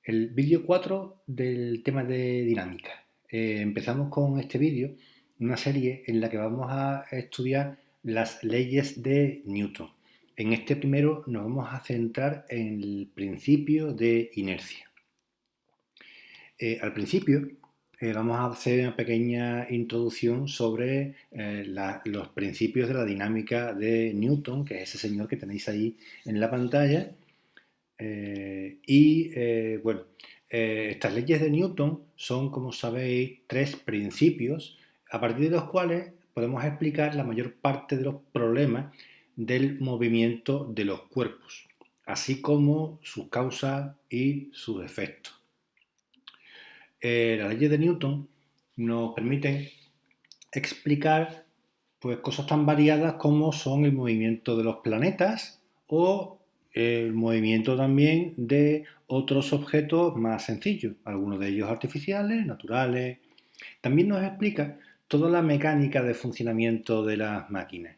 El vídeo 4 del tema de dinámica. Empezamos con este vídeo, una serie en la que vamos a estudiar las leyes de Newton. En este primero nos vamos a centrar en el principio de inercia. Al principio vamos a hacer una pequeña introducción sobre los principios de la dinámica de Newton, que es ese señor que tenéis ahí en la pantalla. Estas leyes de Newton son, como sabéis, tres principios a partir de los cuales podemos explicar la mayor parte de los problemas del movimiento de los cuerpos, así como sus causas y sus efectos. Las leyes de Newton nos permiten explicar pues, cosas tan variadas como son el movimiento de los planetas o el movimiento también de otros objetos más sencillos, algunos de ellos artificiales, naturales. También nos explica toda la mecánica de funcionamiento de las máquinas.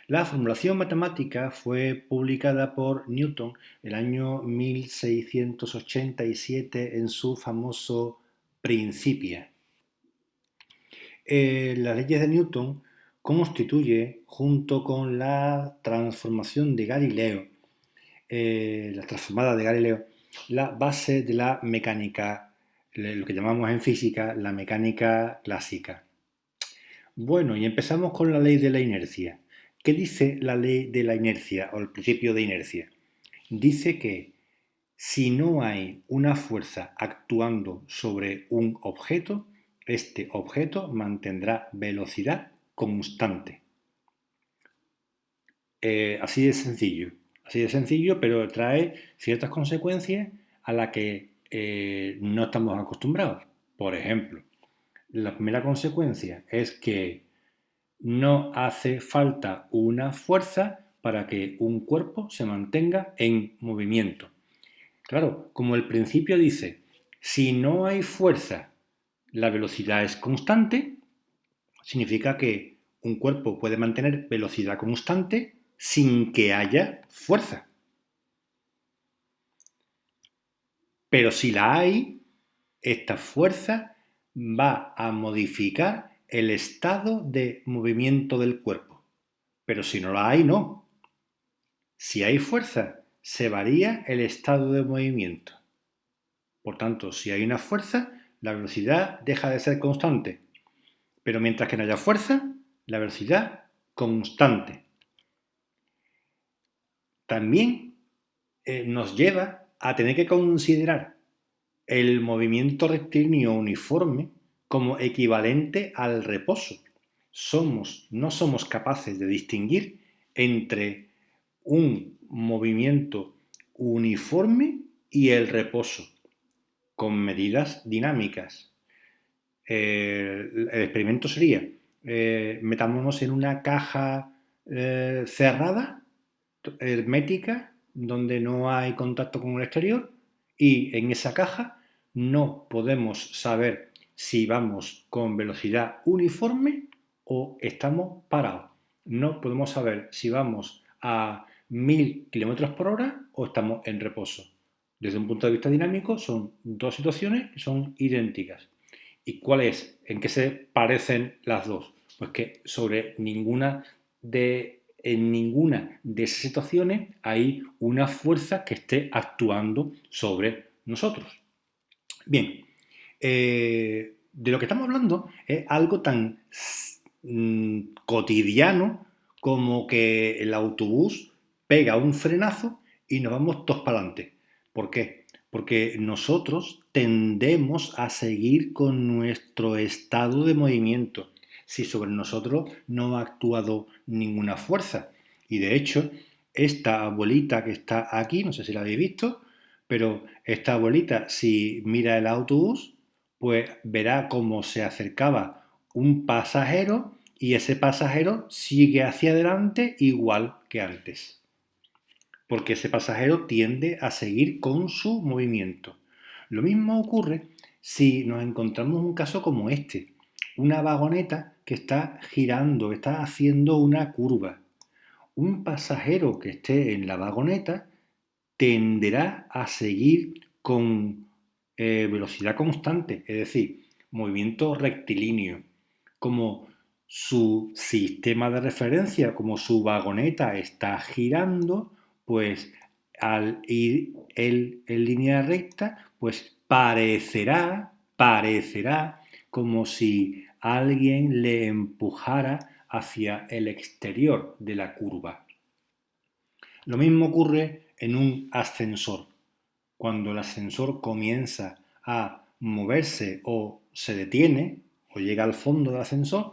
La formulación matemática fue publicada por Newton el año 1687 en su famoso Principia. Las leyes de Newton constituye, junto con la transformación de Galileo, la transformada de Galileo, la base de la mecánica, lo que llamamos en física la mecánica clásica. Bueno, y empezamos con la ley de la inercia. ¿Qué dice la ley de la inercia o el principio de inercia? Dice que si no hay una fuerza actuando sobre un objeto, este objeto mantendrá velocidad constante. Así de sencillo, pero trae ciertas consecuencias a las que no estamos acostumbrados. Por ejemplo, la primera consecuencia es que no hace falta una fuerza para que un cuerpo se mantenga en movimiento. Claro, como el principio dice, si no hay fuerza, la velocidad es constante, significa que un cuerpo puede mantener velocidad constante sin que haya fuerza. Pero si la hay, esta fuerza va a modificar el estado de movimiento del cuerpo. Pero si no la hay, no. Si hay fuerza, se varía el estado de movimiento. Por tanto, si hay una fuerza, la velocidad deja de ser constante. Pero mientras que no haya fuerza, la velocidad constante. También nos lleva a tener que considerar el movimiento rectilíneo uniforme como equivalente al reposo. No somos capaces de distinguir entre un movimiento uniforme y el reposo, con medidas dinámicas. El experimento sería, metámonos en una caja cerrada, hermética, donde no hay contacto con el exterior, y en esa caja no podemos saber si vamos con velocidad uniforme o estamos parados. No podemos saber si vamos a 1000 km por hora o estamos en reposo. Desde un punto de vista dinámico son dos situaciones que son idénticas. ¿Y cuál es? ¿En qué se parecen las dos? Pues que en ninguna de esas situaciones hay una fuerza que esté actuando sobre nosotros. Bien, de lo que estamos hablando es algo tan cotidiano como que el autobús pega un frenazo y nos vamos todos para adelante. ¿Por qué? Porque nosotros tendemos a seguir con nuestro estado de movimiento si sobre nosotros no ha actuado ninguna fuerza. Y de hecho, esta abuelita que está aquí, no sé si la habéis visto, pero esta abuelita, si mira el autobús, pues verá cómo se acercaba un pasajero y ese pasajero sigue hacia adelante igual que antes. Porque ese pasajero tiende a seguir con su movimiento. Lo mismo ocurre si nos encontramos un caso como este. Una vagoneta que está girando, que está haciendo una curva. Un pasajero que esté en la vagoneta tenderá a seguir con velocidad constante, es decir, movimiento rectilíneo, como su sistema de referencia, como su vagoneta está girando, pues al ir él en línea recta, pues parecerá como si alguien le empujara hacia el exterior de la curva. Lo mismo ocurre en un ascensor. Cuando el ascensor comienza a moverse o se detiene o llega al fondo del ascensor,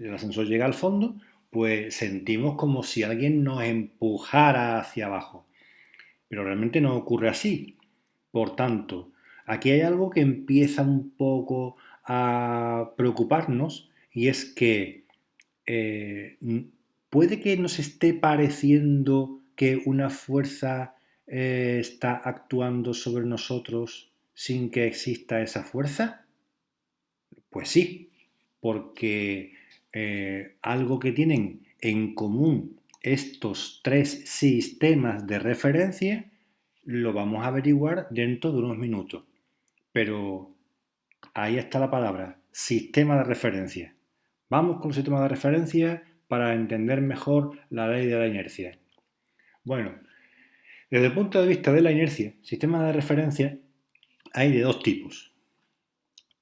el ascensor llega al fondo, pues sentimos como si alguien nos empujara hacia abajo. Pero realmente no ocurre así. Por tanto, aquí hay algo que empieza un poco a preocuparnos y es que eh, puede que nos esté pareciendo que una fuerza está actuando sobre nosotros sin que exista esa fuerza. Pues sí, porque algo que tienen en común estos tres sistemas de referencia lo vamos a averiguar dentro de unos minutos. Pero ahí está la palabra, sistema de referencia. Vamos con el sistema de referencia para entender mejor la ley de la inercia. Bueno, desde el punto de vista de la inercia, sistemas de referencia hay de dos tipos.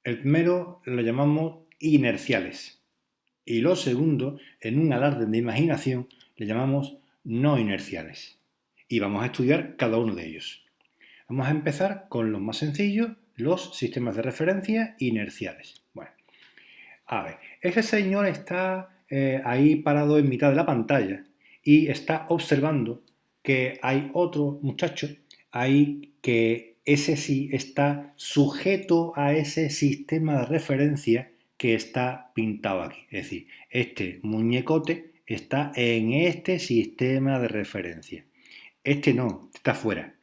El primero lo llamamos inerciales y lo segundo, en un alarde de imaginación, le llamamos no inerciales. Y vamos a estudiar cada uno de ellos. Vamos a empezar con los más sencillos, los sistemas de referencia inerciales. Bueno, a ver, ese señor está ahí parado en mitad de la pantalla y está observando que hay otro muchacho ahí que ese sí está sujeto a ese sistema de referencia que está pintado aquí. Es decir, este muñecote está en este sistema de referencia. Este no, está fuera.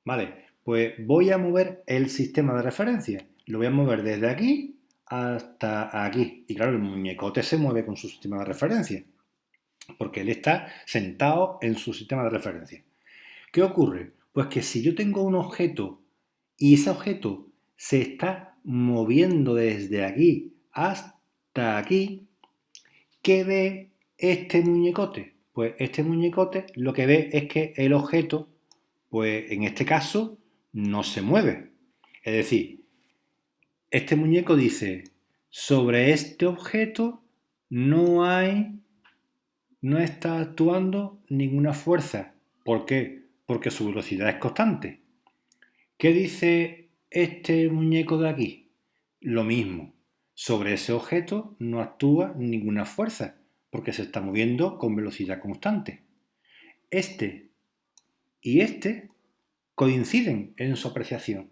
Vale, pues voy a mover el sistema de referencia. Lo voy a mover desde aquí hasta aquí. Y claro, el muñecote se mueve con su sistema de referencia, porque él está sentado en su sistema de referencia. ¿Qué ocurre? Pues que si yo tengo un objeto y ese objeto se está moviendo desde aquí hasta aquí, ¿qué ve este muñecote? Pues este muñecote lo que ve es que el objeto, pues en este caso, no se mueve. Es decir, este muñeco dice, sobre este objeto no está actuando ninguna fuerza. ¿Por qué? Porque su velocidad es constante. ¿Qué dice este muñeco de aquí? Lo mismo. Sobre ese objeto no actúa ninguna fuerza, porque se está moviendo con velocidad constante. Este y este coinciden en su apreciación.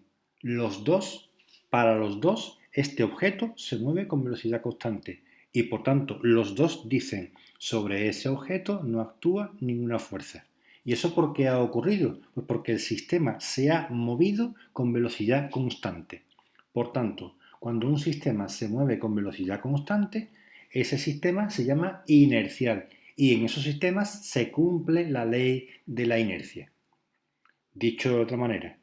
Para los dos, este objeto se mueve con velocidad constante y por tanto los dos dicen sobre ese objeto no actúa ninguna fuerza. ¿Y eso por qué ha ocurrido? Pues porque el sistema se ha movido con velocidad constante. Por tanto, cuando un sistema se mueve con velocidad constante, ese sistema se llama inercial y en esos sistemas se cumple la ley de la inercia. Dicho de otra manera,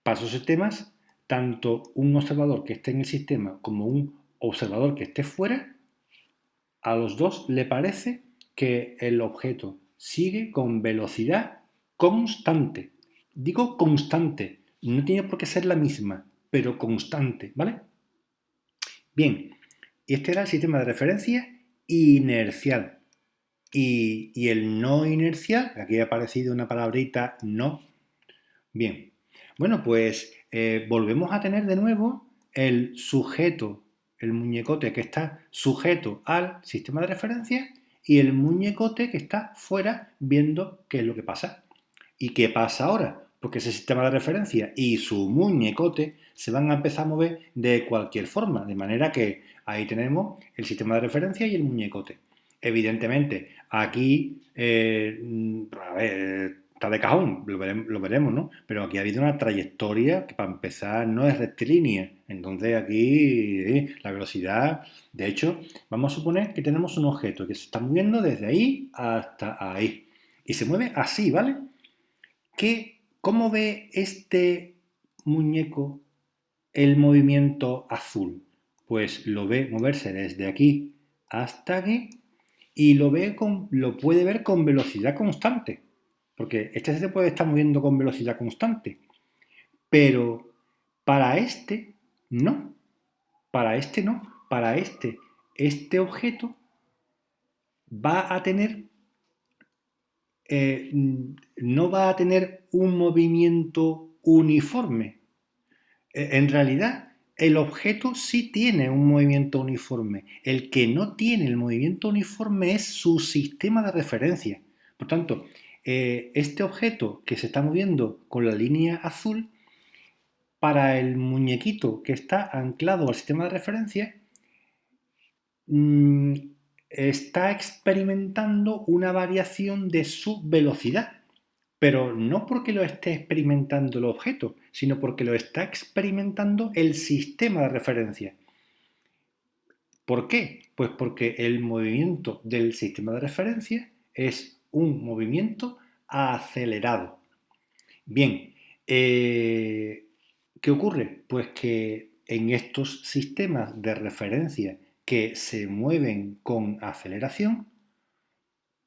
para esos sistemas, tanto un observador que esté en el sistema como un observador que esté fuera, a los dos le parece que el objeto sigue con velocidad constante. Digo constante, no tiene por qué ser la misma, pero constante, ¿vale? Bien, este era el sistema de referencia inercial. Y el no inercial, aquí ha aparecido una palabrita no. Bien, bueno, pues volvemos a tener de nuevo el sujeto, el muñecote que está sujeto al sistema de referencia y el muñecote que está fuera viendo qué es lo que pasa. ¿Y qué pasa ahora? Porque ese sistema de referencia y su muñecote se van a empezar a mover de cualquier forma, de manera que ahí tenemos el sistema de referencia y el muñecote. Evidentemente, aquí, a ver, está de cajón, lo veremos, ¿no? Pero aquí ha habido una trayectoria que para empezar no es rectilínea. Entonces aquí la velocidad, de hecho, vamos a suponer que tenemos un objeto que se está moviendo desde ahí hasta ahí. Y se mueve así, ¿vale? ¿Cómo ve este muñeco el movimiento azul? Pues lo ve moverse desde aquí hasta aquí y lo puede ver con velocidad constante, porque este se puede estar moviendo con velocidad constante, pero para este no, para este no, para este objeto va a tener, no va a tener un movimiento uniforme. En realidad, el objeto sí tiene un movimiento uniforme. El que no tiene el movimiento uniforme es su sistema de referencia. Por tanto, este objeto que se está moviendo con la línea azul, para el muñequito que está anclado al sistema de referencia, mm, está experimentando una variación de su velocidad, pero no porque lo esté experimentando el objeto, sino porque lo está experimentando el sistema de referencia. ¿Por qué? Pues porque el movimiento del sistema de referencia es un movimiento acelerado. Bien, ¿qué ocurre? Pues que en estos sistemas de referencia que se mueven con aceleración,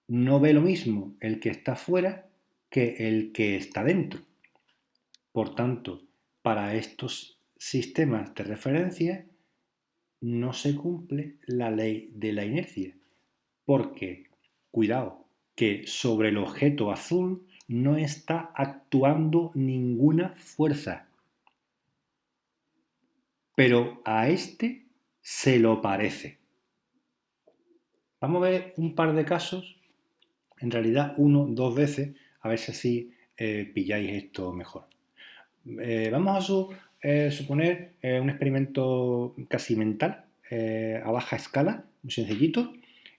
no ve lo mismo el que está fuera que el que está dentro. Por tanto, para estos sistemas de referencia no se cumple la ley de la inercia, porque, cuidado, que sobre el objeto azul no está actuando ninguna fuerza, pero a este se lo parece. Vamos a ver un par de casos, en realidad uno, dos veces, a ver si así pilláis esto mejor. Vamos a suponer un experimento casi mental, a baja escala, muy sencillito.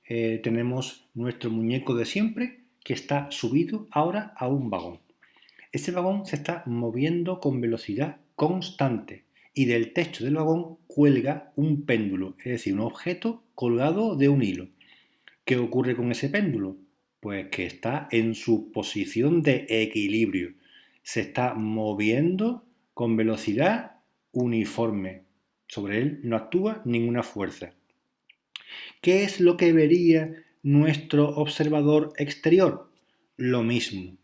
Tenemos nuestro muñeco de siempre que está subido ahora a un vagón. Ese vagón se está moviendo con velocidad constante y del techo del vagón cuelga un péndulo, es decir, un objeto colgado de un hilo. ¿Qué ocurre con ese péndulo? Pues que está en su posición de equilibrio. Se está moviendo con velocidad uniforme. Sobre él no actúa ninguna fuerza. ¿Qué es lo que vería nuestro observador exterior? Lo mismo.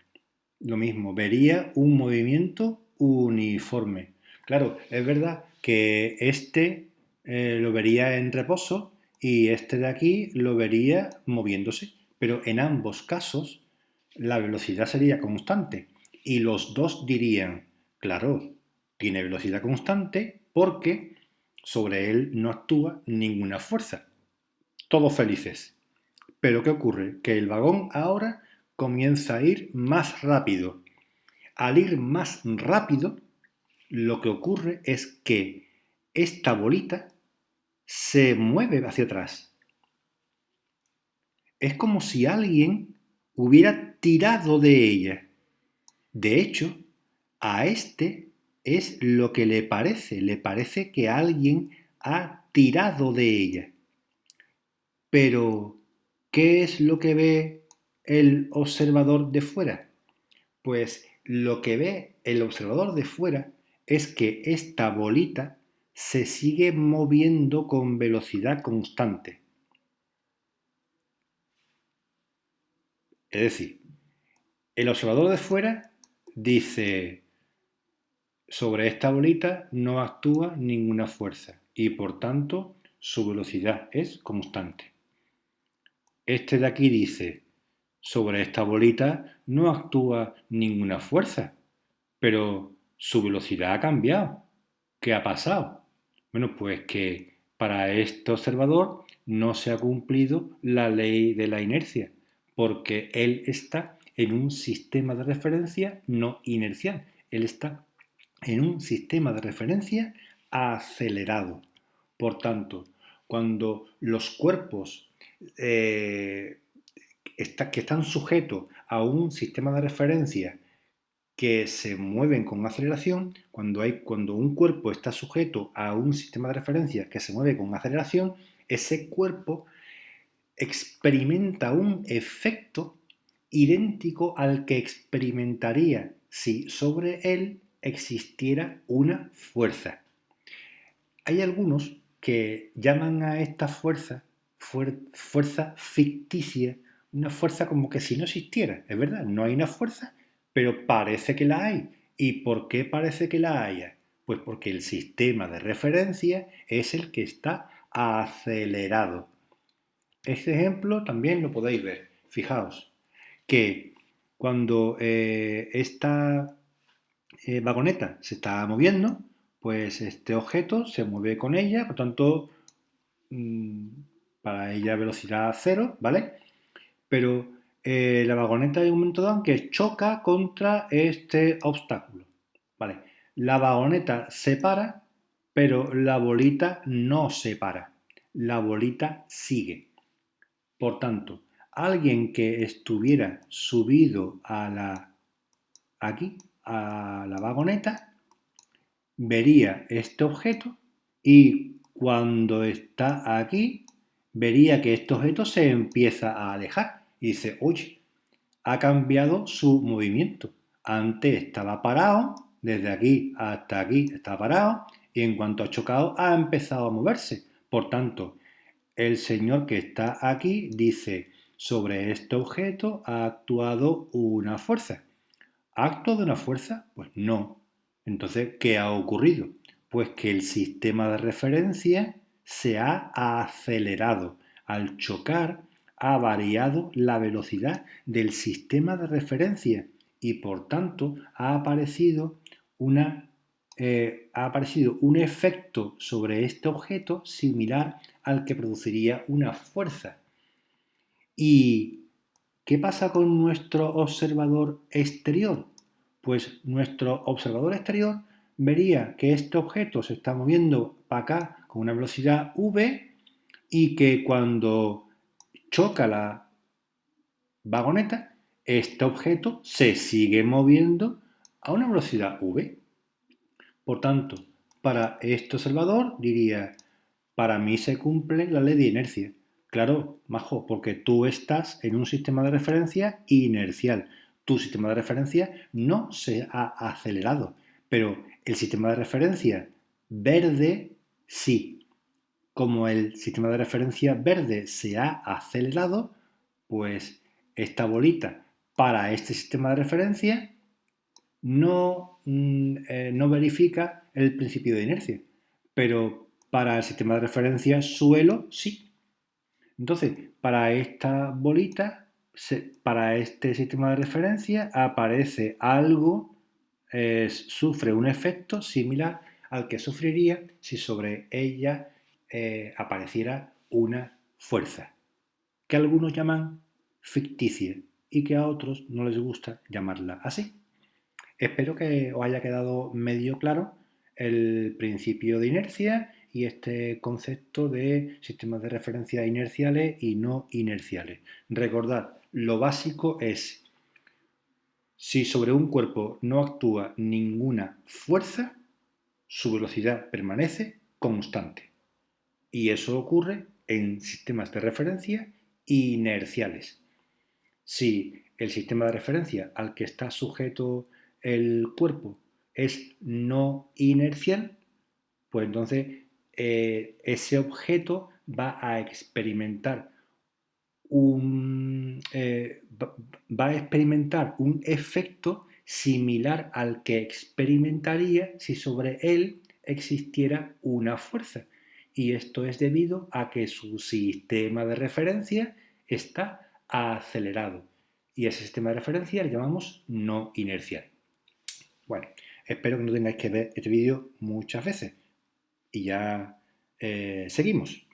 Lo mismo, vería un movimiento uniforme. Claro, es verdad que este lo vería en reposo y este de aquí lo vería moviéndose, pero en ambos casos la velocidad sería constante y los dos dirían, claro, tiene velocidad constante porque sobre él no actúa ninguna fuerza. Todos felices. Pero ¿qué ocurre? Que el vagón ahora comienza a ir más rápido. Al ir más rápido, lo que ocurre es que esta bolita se mueve hacia atrás. Es como si alguien hubiera tirado de ella. De hecho, a este es lo que le parece que alguien ha tirado de ella. Pero, ¿qué es lo que ve el observador de fuera? Pues lo que ve el observador de fuera es que esta bolita se sigue moviendo con velocidad constante. Es decir, el observador de fuera dice, sobre esta bolita no actúa ninguna fuerza y por tanto su velocidad es constante. Este de aquí dice, sobre esta bolita no actúa ninguna fuerza, pero su velocidad ha cambiado. ¿Qué ha pasado? Bueno, pues que para este observador no se ha cumplido la ley de la inercia, porque él está en un sistema de referencia no inercial. Él está en un sistema de referencia acelerado. Por tanto, cuando los cuerpos que están sujetos a un sistema de referencia que se mueven con aceleración, cuando un cuerpo está sujeto a un sistema de referencia que se mueve con aceleración, ese cuerpo experimenta un efecto idéntico al que experimentaría si sobre él existiera una fuerza. Hay algunos que llaman a esta fuerza fuerza ficticia, una fuerza como que si no existiera. Es verdad, no hay una fuerza, pero parece que la hay. ¿Y por qué parece que la haya? Pues porque el sistema de referencia es el que está acelerado. Este ejemplo también lo podéis ver. Fijaos que cuando esta vagoneta se está moviendo, pues este objeto se mueve con ella, por tanto, mm, para ella velocidad cero, ¿vale? Pero la vagoneta hay un momento dado que choca contra este obstáculo, ¿vale? La vagoneta se para, pero la bolita no se para. La bolita sigue. Por tanto, alguien que estuviera subido aquí, a la vagoneta, vería este objeto y cuando está aquí, vería que este objeto se empieza a alejar y dice, oye, ha cambiado su movimiento. Antes estaba parado, desde aquí hasta aquí está parado y en cuanto ha chocado ha empezado a moverse. Por tanto, el señor que está aquí dice, sobre este objeto ha actuado una fuerza. ¿Ha actuado una fuerza? Pues no. Entonces, ¿qué ha ocurrido? Pues que el sistema de referencia se ha acelerado. Al chocar, ha variado la velocidad del sistema de referencia y por tanto ha aparecido un efecto sobre este objeto similar al que produciría una fuerza. ¿Y qué pasa con nuestro observador exterior? Pues nuestro observador exterior vería que este objeto se está moviendo para acá con una velocidad v y que cuando choca la vagoneta, este objeto se sigue moviendo a una velocidad v. Por tanto, para este observador diría, para mí se cumple la ley de inercia. Claro, majo, porque tú estás en un sistema de referencia inercial. Tu sistema de referencia no se ha acelerado, pero el sistema de referencia verde sí. Como el sistema de referencia verde se ha acelerado, pues esta bolita para este sistema de referencia no verifica el principio de inercia, pero para el sistema de referencia suelo sí. Entonces, para esta bolita, para este sistema de referencia, aparece algo, sufre un efecto similar al que sufriría si sobre ella apareciera una fuerza, que algunos llaman ficticia y que a otros no les gusta llamarla así. Espero que os haya quedado medio claro el principio de inercia y este concepto de sistemas de referencia inerciales y no inerciales. Recordad, lo básico es, si sobre un cuerpo no actúa ninguna fuerza, su velocidad permanece constante. Y eso ocurre en sistemas de referencia inerciales. Si el sistema de referencia al que está sujeto el cuerpo es no inercial, pues entonces ese objeto va a experimentar un efecto similar al que experimentaría si sobre él existiera una fuerza. Y esto es debido a que su sistema de referencia está acelerado. Y ese sistema de referencia le llamamos no inercial. Bueno, espero que no tengáis que ver este vídeo muchas veces. Y ya seguimos.